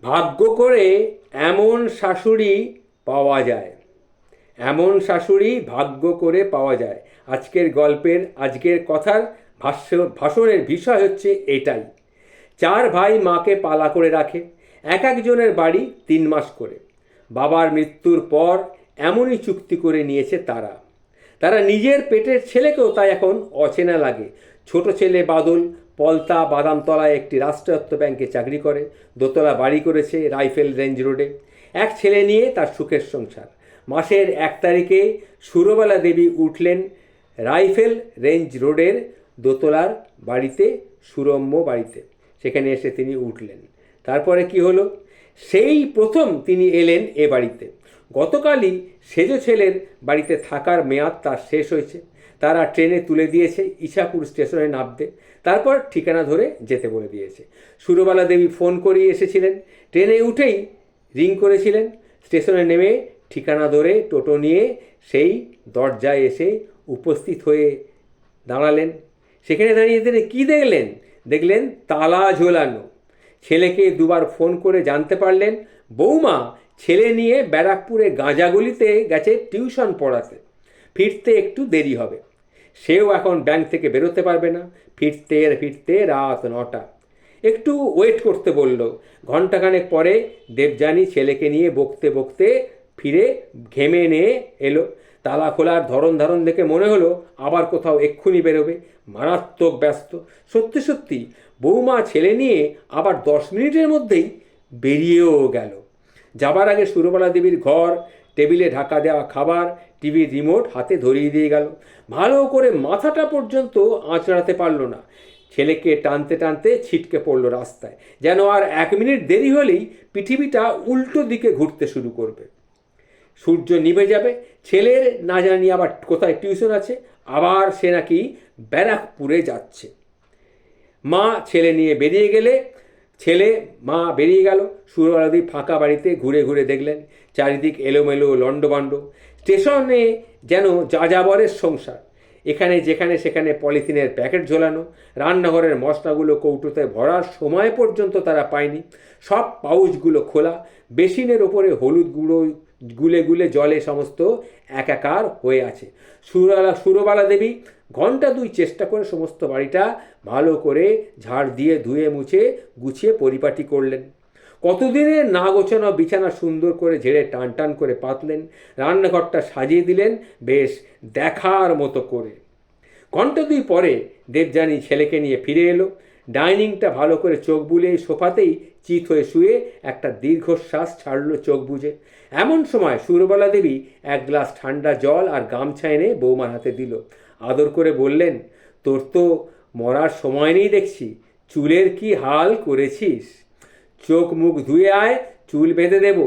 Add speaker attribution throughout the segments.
Speaker 1: ভাগ্য করে এমন শাশুড়ি পাওয়া যায়, এমন শাশুড়ি ভাগ্য করে পাওয়া যায়। আজকের কথার ভাষণের বিষয় হচ্ছে এটাই। চার ভাই মাকে পালা করে রাখে, এক একজনের বাড়ি 3 মাস করে। বাবার মৃত্যুর পর এমনই চুক্তি করে নিয়েছে তারা। তারা নিজের পেটের ছেলেকেও তাই এখন অচেনা লাগে। ছোট ছেলে বাদল পলতা বাদামতলায় একটি রাষ্ট্রায়ত্ত ব্যাংকে চাকরি করে, দোতলা বাড়ি করেছে রাইফেল রেঞ্জ রোডে। এক ছেলে নিয়ে তার সুখের সংসার। মাসের 1 তারিখে সুরবালা দেবী উঠলেন রাইফেল রেঞ্জ রোডের দোতলার বাড়িতে, সুরম্য বাড়িতে। সেখানে এসে তিনি উঠলেন। তারপরে কি হলো? সেই প্রথম তিনি এলেন এ বাড়িতে। গতকালই সেজ ছেলের বাড়িতে থাকার মেয়াদ তার শেষ হয়েছে। তারা ট্রেনে তুলে দিয়েছে ইছাপুর স্টেশনে নামতে, তারপর ঠিকানা ধরে যেতে বলে দিয়েছে। সুরবালা দেবী ফোন করিয়ে এসেছিলেন, ট্রেনে উঠেই রিং করেছিলেন। স্টেশনে নেমে ঠিকানা ধরে টোটো নিয়ে সেই দরজায় এসে উপস্থিত হয়ে দাঁড়ালেন। সেখানে দাঁড়িয়ে তিনি কী দেখলেন? দেখলেন তালা ঝোলানো। ছেলেকে দুবার ফোন করে জানতে পারলেন বৌমা ছেলে নিয়ে ব্যারাকপুরে গাঁজাগুলিতে গেছে টিউশন পড়াতে, ফিরতে একটু দেরি হবে। সেও এখন ব্যাংক থেকে বেরোতে পারবে না, ফিরতে ফিরতে রাত 9টা। একটু ওয়েট করতে বলল। ঘণ্টাখানেক পরে দেবযানী ছেলেকে নিয়ে বকতে বকতে ফিরে ঘেমে নিয়ে এলো। তালা খোলার ধরন দেখে মনে হলো আবার কোথাও এক্ষুনি বেরোবে। মারাত্মক ব্যস্ত। সত্যি সত্যি বৌমা ছেলে নিয়ে আবার 10 মিনিটের মধ্যেই বেরিয়েও গেল। যাবার আগে সুরবালা দেবীর ঘর, টেবিলে ঢাকা দেওয়া খাবার, টিভির রিমোট হাতে ধরিয়ে দিয়ে গেল। ভালো করে মাথাটা পর্যন্ত আঁচড়াতে পারল না। ছেলেকে টানতে টানতে ছিটকে পড়ল রাস্তায়, যেন আর 1 মিনিট দেরি হলেই পৃথিবীটা উল্টো দিকে ঘুরতে শুরু করবে। সূর্য নিভে যাবে। ছেলের না জানি আবার কোথায় টিউশন আছে, আবার সে নাকি ব্যারাকপুরে যাচ্ছে। মা ছেলে নিয়ে বেরিয়ে গেলে মা বেরিয়ে গেল। সুরবালাদি ফাঁকা বাড়িতে ঘুরে ঘুরে দেখলেন চারিদিক এলোমেলো লণ্ডভণ্ড। স্টেশনে যেন যাযাবরের সংসার। এখানে যেখানে সেখানে পলিথিনের প্যাকেট ঝোলানো। রান্নাঘরের মশলাগুলো কৌটোতে ভরার সময় পর্যন্ত তারা পায়নি। সব পাউচগুলো খোলা। বেসিনের ওপরে হলুদ গুঁড়ো গুলে গুলে জলে সমস্ত একাকার হয়ে আছে। সুরবালা দেবী ঘণ্টা 2 চেষ্টা করে সমস্ত বাড়িটা ভালো করে ঝাড় দিয়ে ধুয়ে মুছে গুছিয়ে পরিপাটি করলেন। কতদিনের না গোছানো বিছানা সুন্দর করে ঝেড়ে টান টান করে পাতলেন। রান্নাঘরটা সাজিয়ে দিলেন বেশ দেখার মতো করে। ঘণ্টা 2 পরে দেবযানী ছেলেকে নিয়ে ফিরে এলো। ডাইনিংটা ভালো করে চোখ বুলিয়ে সোফাতেই চিত হয়ে শুয়ে একটা দীর্ঘশ্বাস ছাড়ল চোখ বুজে। এমন সময় সুরবালা দেবী 1 গ্লাস ঠান্ডা জল আর গামছা এনে বৌমার হাতে দিল। আদর করে বললেন, তোর তো মরার সময় নেই দেখছি, চুলের কি হাল করেছিস? চোখ মুখ ধুয়ে আয়, চুল বেঁধে দেব।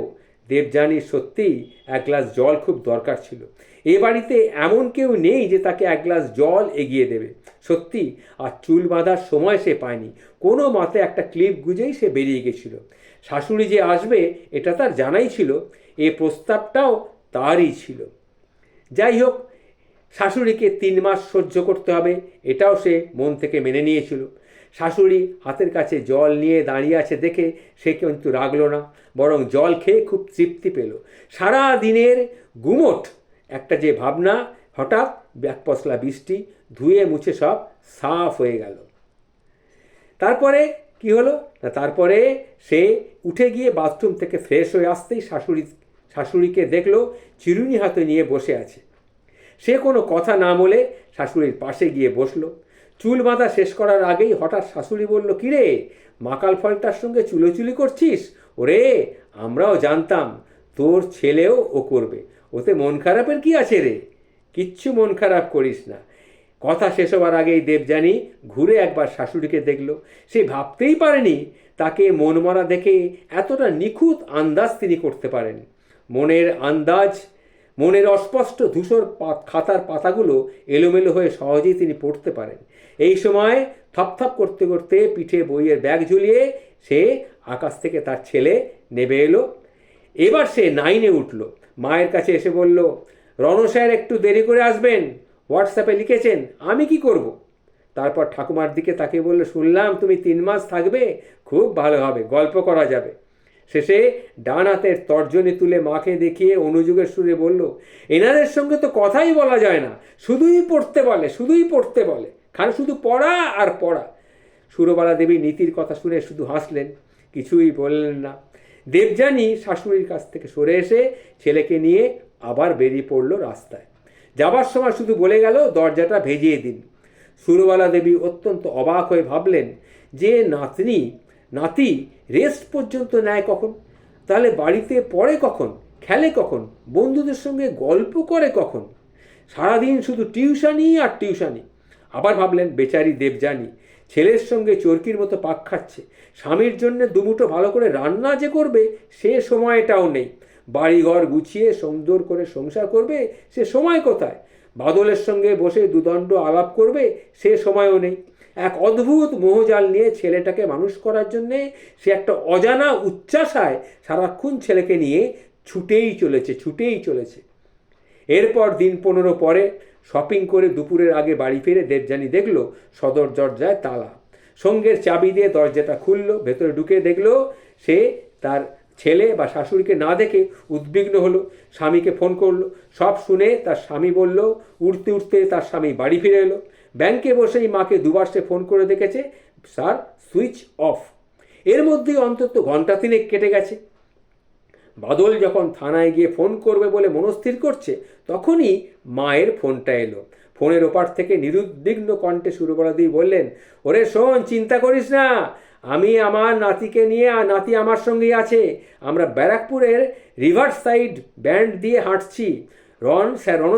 Speaker 1: দেবযানীর সত্যিই 1 গ্লাস জল খুব দরকার ছিল। এ বাড়িতে এমন কেউ নেই যে তাকে 1 গ্লাস জল এগিয়ে দেবে। সত্যি, আর চুল বাঁধার সময় সে পায়নি। কোনো মতে একটা ক্লিপ গুজেই সে বেরিয়ে গেছিল। শাশুড়ি যে আসবে এটা তার জানাই ছিল, এ প্রস্তাবটাও তারই ছিল। যাই হোক, শাশুড়িকে 3 মাস সহ্য করতে হবে এটাও সে মন থেকে মেনে নিয়েছিল। শাশুড়ি হাতের কাছে জল নিয়ে দাঁড়িয়ে আছে দেখে সে কিন্তু রাগল না, বরং জল খেয়ে খুব তৃপ্তি পেল। সারা দিনের গুমোট একটা যে ভাবনা, হঠাৎ ব্যাকপশলা বৃষ্টি ধুয়ে মুছে সব সাফ হয়ে গেল। তারপরে কি হলো না, তারপরে সে উঠে গিয়ে বাথরুম থেকে ফ্রেশ হয়ে আসতেই শাশুড়িকে দেখলো চিরুনি হাতে নিয়ে বসে আছে। সে কোনো কথা না বলে শাশুড়ির পাশে গিয়ে বসলো। চুল বাঁধা শেষ করার আগেই হঠাৎ শাশুড়ি বলল, কিরে মাকাল ফলটার সঙ্গে চুলোচুলি করছিস? ওরে, আমরাও জানতাম তোর ছেলেও ও করবে, ওতে মন খারাপের কি আছে রে? কিচ্ছু মন খারাপ করিস না। কথা শেষ হবার আগেই দেবযানী ঘুরে একবার শাশুড়িকে দেখল। সে ভাবতেই পারেনি তাকে মন মরা দেখে এতটা নিখুঁত আন্দাজ তিনি করতে পারেন। মনের অস্পষ্ট ধূসর খাতার পাতাগুলো এলোমেলো হয়ে সহজেই তিনি পড়তে পারেন। এই সময় থপথপ করতে করতে পিঠে বইয়ের ব্যাগ ঝুলিয়ে সে আকাশ থেকে তার ছেলে নেমে এলো। এবার সে 9-এ উঠল। মায়ের কাছে এসে বলল, রণ স্যার একটু দেরি করে আসবেন, হোয়াটসঅ্যাপে লিখেছেন, আমি কি করব? তারপর ঠাকুমার দিকে তাকিয়ে বলল, শুনলাম তুমি 3 মাস থাকবে, খুব ভালো হবে, গল্প করা যাবে। শেষে ডান হাতের তর্জনী তুলে মাকে দেখিয়ে অনুযোগের সুরে বলল, এনাদের সঙ্গে তো কথাই বলা যায় না, শুধুই পড়তে বলে, শুধুই পড়তে বলে, খান শুধু পড়া আর পড়া। সুরবালা দেবী নীতির কথা শুনে শুধু হাসলেন, কিছুই বললেন না। দেবযানী শাশুড়ির কাছ থেকে সরে এসে ছেলেকে নিয়ে আবার বেরিয়ে পড়ল রাস্তায়। যাবার সময় শুধু বলে গেল, দরজাটা ভেজিয়ে দিন। সুরবালা দেবী অত্যন্ত অবাক হয়ে ভাবলেন যে নাতি রেস্ট পর্যন্ত নেয় কখন, তাহলে বাড়িতে পড়ে কখন, খেলে কখন, বন্ধুদের সঙ্গে গল্প করে কখন, সারাদিন শুধু টিউশানি আর টিউশানি। আবার ভাবলেন, বেচারি দেবযানী ছেলের সঙ্গে চরকির মতো পাক খাচ্ছে, স্বামীর জন্য দুমুঠো ভালো করে রান্না যে করবে সে সময়টাও নেই, বাড়িঘর গুছিয়ে সুন্দর করে সংসার করবে সে সময় কোথায়, বাদলের সঙ্গে বসে দুদণ্ড আলাপ করবে সে সময়ও নেই। এক অদ্ভুত মোহজাল নিয়ে ছেলেটাকে মানুষ করার জন্যে সে একটা অজানা উচ্চাশায় সারাক্ষণ ছেলেকে নিয়ে ছুটেই চলেছে। এরপর দিন 15 পরে শপিং করে দুপুরের আগে বাড়ি ফিরে দেবযানী দেখল সদর দরজায় তালা। সঙ্গের চাবি দিয়ে দরজাটা খুলল, ভেতরে ঢুকে দেখল সে তার ছেলে বা শাশুড়িকে না দেখে উদ্বিগ্ন হলো, স্বামীকে ফোন করলো। সব শুনে তার স্বামী বলল, উঠতে উঠতে তার স্বামী বাড়ি ফিরে এলো। ব্যাংকে বসেই মাকে দুবার সে ফোন করে দেখেছে, স্যার সুইচ অফ। এর মধ্যেই অন্তত ঘন্টা 3 কেটে গেছে। বাদল যখন থানায় গিয়ে ফোন করবে বলে মনস্থির করছে, তখনই মায়ের ফোনটা এলো। ফোনের ওপার থেকে নিরুদ্বিগ্ন কণ্ঠে সুরবালা দেবী বললেন, ওরে শোন, চিন্তা করিস না, আমি আমার নাতিকে নিয়ে, আর নাতি আমার সঙ্গেই আছে। আমরা ব্যারাকপুরের রিভার সাইড ব্যান্ড দিয়ে হাঁটছি, রণ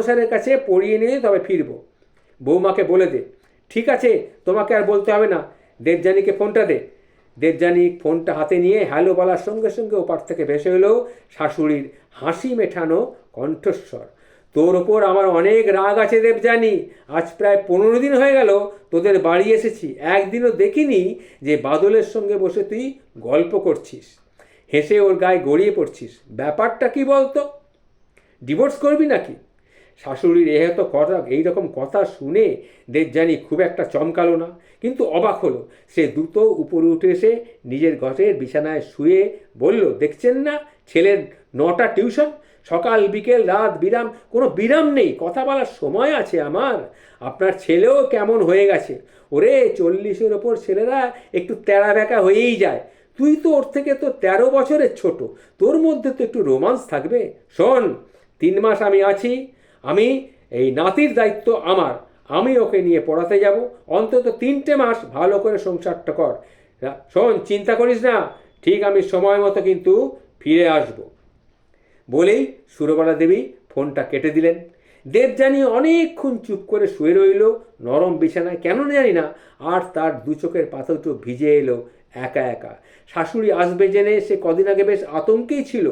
Speaker 1: স্যারের কাছে পড়িয়ে নিয়ে তবে ফিরব। বৌমাকে বলে দে। ঠিক আছে, তোমাকে আর বলতে হবে না, দেবযানীকে ফোনটা দে। দেবযানী ফোনটা হাতে নিয়ে হ্যালো বলার সঙ্গে সঙ্গে ওপার থেকে ভেসে এলো শাশুড়ির হাসি মেঠানো কণ্ঠস্বর। তোর ওপর আমার অনেক রাগ আছে দেবযানী, আজ প্রায় 15 দিন হয়ে গেল তোদের বাড়ি এসেছি, একদিনও দেখিনি যে বাদলের সঙ্গে বসে তুই গল্প করছিস, হেসে ওর গায়ে গড়িয়ে পড়ছিস। ব্যাপারটা কি বলতো, ডিভোর্স করবি নাকি? শাশুড়ির এইরকম কথা শুনে দেবযানী খুব একটা চমকালো না, কিন্তু অবাক হলো। সে দ্রুত উপরে উঠে এসে নিজের ঘরের বিছানায় শুয়ে বলল, দেখছেন না ছেলের 9টা টিউশন, সকাল বিকেল রাত কোনো বিরাম নেই, কথা বলার সময় আছে আমার? আপনার ছেলেও কেমন হয়ে গেছে, ওরে 40-এর ওপর ছেলেরা একটু তেড়া বেঁকা হয়েই যায়, তুই তো ওর থেকে তো 13 বছরের ছোট, তোর মধ্যে তো একটু রোমান্স থাকবে। শোন, 3 মাস আমি আছি, আমি এই নাতির দায়িত্ব আমার, আমি ওকে নিয়ে পড়াতে যাব, অন্তত 3টে মাস ভালো করে সংসারটা কর। শোন, চিন্তা করিস না, ঠিক আমি সময় মতো কিন্তু ফিরে আসব। বলেই সুরবালা দেবী ফোনটা কেটে দিলেন। দেবযানী অনেকক্ষণ চুপ করে শুয়ে রইল নরম বিছানায়, কেন জানি না, আর তার 2 চোখের পাথরটা ভিজে এলো একা একা। শাশুড়ি আসবে জেনে সে কদিন আগে বেশ আতঙ্কেই ছিল,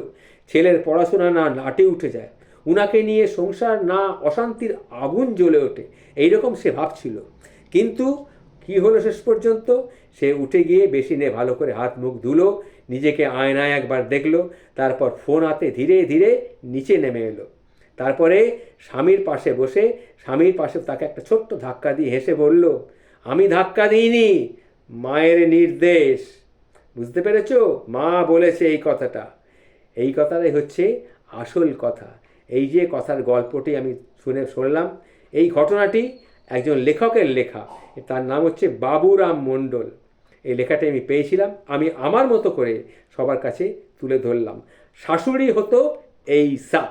Speaker 1: ছেলের পড়াশোনা না লাটে উঠে যায়, উনাকে নিয়ে সংসার না অশান্তির আগুন জ্বলে ওঠে, এইরকম সে ভাবছিল। কিন্তু কি হলো শেষ পর্যন্ত, সে উঠে গিয়ে বেসিনে ভালো করে হাত মুখ ধুলো, নিজেকে আয়নায় একবার দেখলো, তারপর ফোন হাতে ধীরে ধীরে নিচে নেমে এলো। তারপরে স্বামীর পাশে তাকে একটা ছোট্ট ধাক্কা দিয়ে হেসে বলল, আমি ধাক্কা দিইনি, মায়ের নির্দেশ। বুঝতে পেরেছো? মা বলেছে এই কথাটাই হচ্ছে আসল কথা। এই যে কথার গল্পটি আমি শুনলাম, এই ঘটনাটি একজন লেখকের লেখা, তার নাম হচ্ছে বাবুরাম মণ্ডল। এই লেখাটি আমি পেয়েছিলাম, আমি আমার মতো করে সবার কাছে তুলে ধরলাম। শাশুড়ি হতো এই সা।